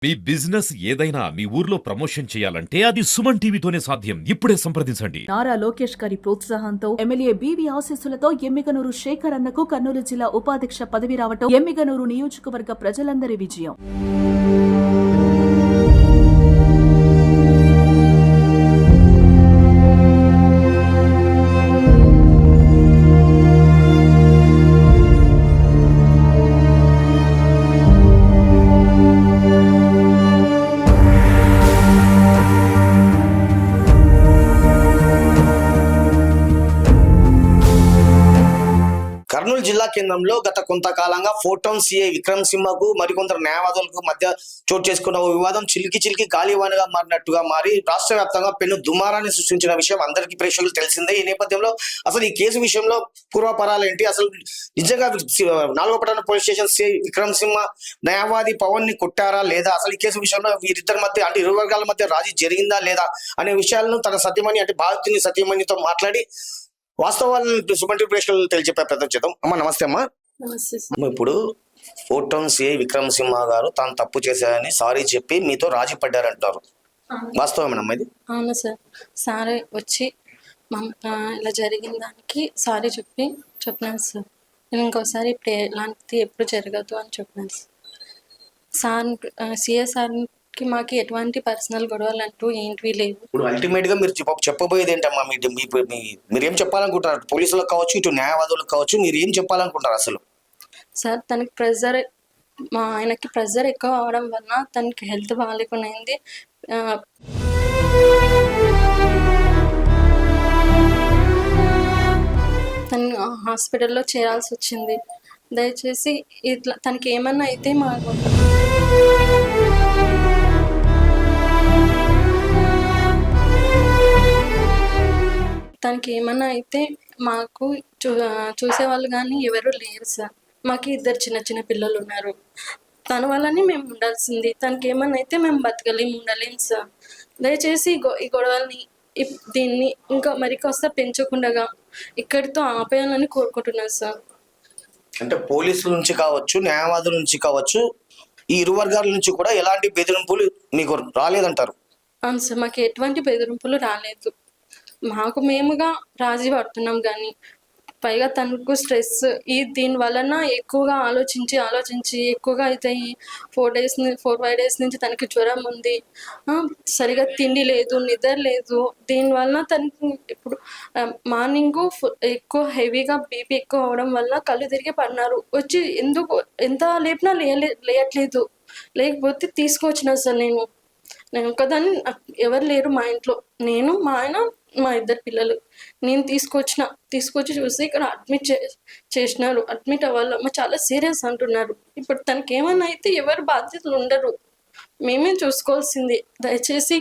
మీ business ఏదైనా మీ ఊర్లో promotion చేయాలంటే అది సుమన్ టీవీతోనే సాధ్యం. ఇప్పుడే సంప్రదించండి. నారా లోకేష్ గారి ప్రోత్సాహంతో ఎమ్మెల్యే బీవీ ఆశీస్సులతో ఎమ్మిగనూరు శేఖర్ అన్నకు కర్నూలు జిల్లా ఉపాధ్యక్ష పదవి రావటం ఎమ్మిగనూరు నియోజకవర్గ ప్రజలందరి విజయం. కర్నూలు జిల్లా కేంద్రంలో గత కొంతకాలంగా ఫోటోన్ సిఐ విక్రమ్ సింహకు మరికొందరు న్యాయవాదులకు మధ్య చోటు చేసుకున్న వివాదం చిలికి గాలివానగా మారినట్టుగా మారి రాష్ట్ర వ్యాప్తంగా పెను దుమారాన్ని సృష్టించిన విషయం అందరికీ ప్రేక్షకులు తెలిసిందే. ఈ నేపథ్యంలో అసలు ఈ కేసు విషయంలో పూర్వపరాలు ఏంటి, అసలు నిజంగా 4వ పట్టణ పోలీస్ స్టేషన్ సిఐ విక్రమ్ సింహ న్యాయవాది పవన్ ని కొట్టారా లేదా, అసలు ఈ కేసు విషయంలో వీరిద్దరి మధ్య అంటే ఇరు వర్గాల మధ్య రాజీ జరిగిందా లేదా అనే విషయాలను తన సత్యమణి అంటే బాధితుని సత్యమణితో మాట్లాడి వాస్తవాలను సుమన్ ప్రేక్షకులు తెలియజెప్పే ప్రయత్నం చేద్దాం. అమ్మా నమస్తే అమ్మా. ఇప్పుడు ఫోటోన్ సిఐ విక్రమ్ సింహ గారు తాను తప్పు చేశారని సారీ చెప్పి మీతో రాజీ పడ్డారంటారు, వాస్తవమేనమ్మా ఇది? అవును సార్. సారీ వచ్చి ఇలా జరిగిన దానికి సారీ చెప్పినాను సార్. నేను ఇంకోసారి ఇప్పుడు ఇలాంటిది ఎప్పుడు జరగదు అని చెప్పినాను సార్. సిఏ సార్కి మాకు ఎటువంటి పర్సనల్ గొడవలు అంటూ ఏంటివి లేవు. ఇప్పుడు అల్టిమేట్ గా మీరు చెప్పబోయేది ఏంటమ్మా? మీరు ఏం చెప్పాలనుకుంటారు? పోలీసులకు కావచ్చు, ఇటు న్యాయవాదులకు కావచ్చు, మీరు ఏం చెప్పాలనుకుంటారు అసలు? సార్ తనకి ఆయనకి ప్రెజర్ ఎక్కువ అవడం వలన తనకి హెల్త్ బాగాలేకుండా అయింది. తను హాస్పిటల్లో చేరాల్సి వచ్చింది. దయచేసి ఇట్లా తనకి ఏమన్నా అయితే తనకి ఏమన్నా అయితే మాకు చూసేవాళ్ళు కానీ ఎవరు లేరు సార్. మాకు 2 చిన్న పిల్లలు ఉన్నారు. తన వల్లనే మేము ఉండాల్సింది. తనకి ఏమన్నా అయితే మేము ఉండలేము సార్. దయచేసి ఈ గొడవల్ని దీన్ని ఇంకా మరికొస్త పెంచకుండా ఇక్కడితో ఆపేయాలని కోరుకుంటున్నాను సార్. అంటే పోలీసుల నుంచి కావచ్చు, న్యాయవాదుల నుంచి కావచ్చు, ఈ ఇరు వర్గాల నుంచి కూడా ఎలాంటి బెదిరింపులు మీకు రాలేదంటారు? అవును సార్, మాకు ఎటువంటి బెదిరింపులు రాలేదు. మాకు మేముగా రాజీ పడుతున్నాం కానీ పైగా తనకు స్ట్రెస్ దీని వలన ఎక్కువగా ఆలోచించి ఎక్కువగా అవుతాయి. 4-5 డేస్ నుంచి తనకి జ్వరం ఉంది, సరిగా తిండి లేదు, నిద్ర లేదు. దీనివల్ల తనకు ఇప్పుడు మార్నింగ్ ఎక్కువ హెవీగా బీపీ ఎక్కువ అవడం వల్ల కళ్ళు తిరిగి పడినారు. వచ్చి ఎంత లేపినా లేయట్లేదు. లేకపోతే తీసుకొచ్చిన సార్ నేను ఒక్కదాన్ని, ఎవరు లేరు మా ఇంట్లో. నేను, మా ఆయన, మా 2 పిల్లలు. నేను తీసుకొచ్చి చూసి ఇక్కడ అడ్మిట్ చేసినారు. అడ్మిట్ అవ్వాలమ్మ, చాలా సీరియస్ అంటున్నారు. ఇప్పుడు తనకి ఏమన్నా అయితే ఎవరు బాధ్యతలు ఉండరు, మేమే చూసుకోవాల్సింది. దయచేసి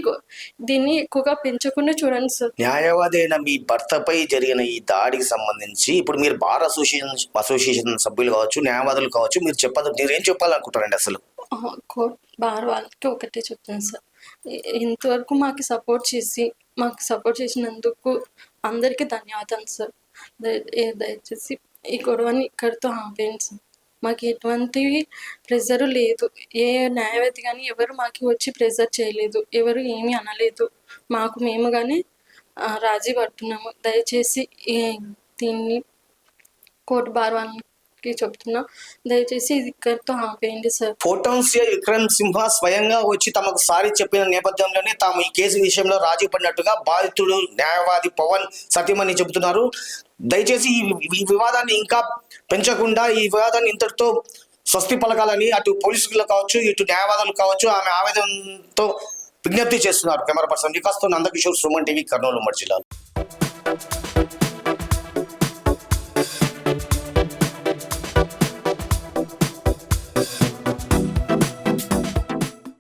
దీన్ని ఎక్కువగా పెంచకుండా చూడండి సార్. న్యాయవాది అయిన మీ భర్తపై జరిగిన ఈ దాడికి సంబంధించి ఇప్పుడు మీరు బార్ అసోసియేషన్ సభ్యులు కావచ్చు, న్యాయవాదులు కావచ్చు, మీరేం చెప్పాలనుకుంటారండి అసలు? బార్ వాళ్ళకి ఒకటే చెప్తాను సార్, ఇంతవరకు మాకు సపోర్ట్ చేసినందుకు అందరికీ ధన్యవాదాలు సార్. దయచేసి ఈ గొడవని ఇక్కడితో ఆపేయండి సార్. మాకు ఎటువంటి ప్రెజరు లేదు. ఏ న్యాయవాది కానీ ఎవరు మాకు వచ్చి ప్రెజర్ చేయలేదు, ఎవరు ఏమీ అనలేదు. మేము కానీ రాజీ పడుతున్నాము. దయచేసి దీన్ని కోర్టు బార్ వాళ్ళకి చెప్తున్నా, దయచేసి ఇది ఇక్కడితో ఆపేయండి సార్. ఫోటోన్ సిఐ విక్రమ్ సింహ స్వయంగా వచ్చి తమకు సారీ చెప్పిన నేపథ్యంలోనే తాము ఈ కేసు విషయంలో రాజీ పడినట్టుగా బాధితుడు న్యాయవాది పవన్ సత్యమణి చెబుతున్నారు. దయచేసి ఈ వివాదాన్ని ఇంకా పెంచకుండా ఈ వివాదాన్ని ఇంతటితో స్వస్తి పలకాలని అటు పోలీసులు కావచ్చు, ఇటు న్యాయవాదులు కావచ్చు ఆమె ఆవేదనతో విజ్ఞప్తి చేస్తున్నారు. కెమెరా పర్సన్ వికాస్తో నందకిషోర్, సుమన్ టీవీ, కర్నూలు జిల్లా.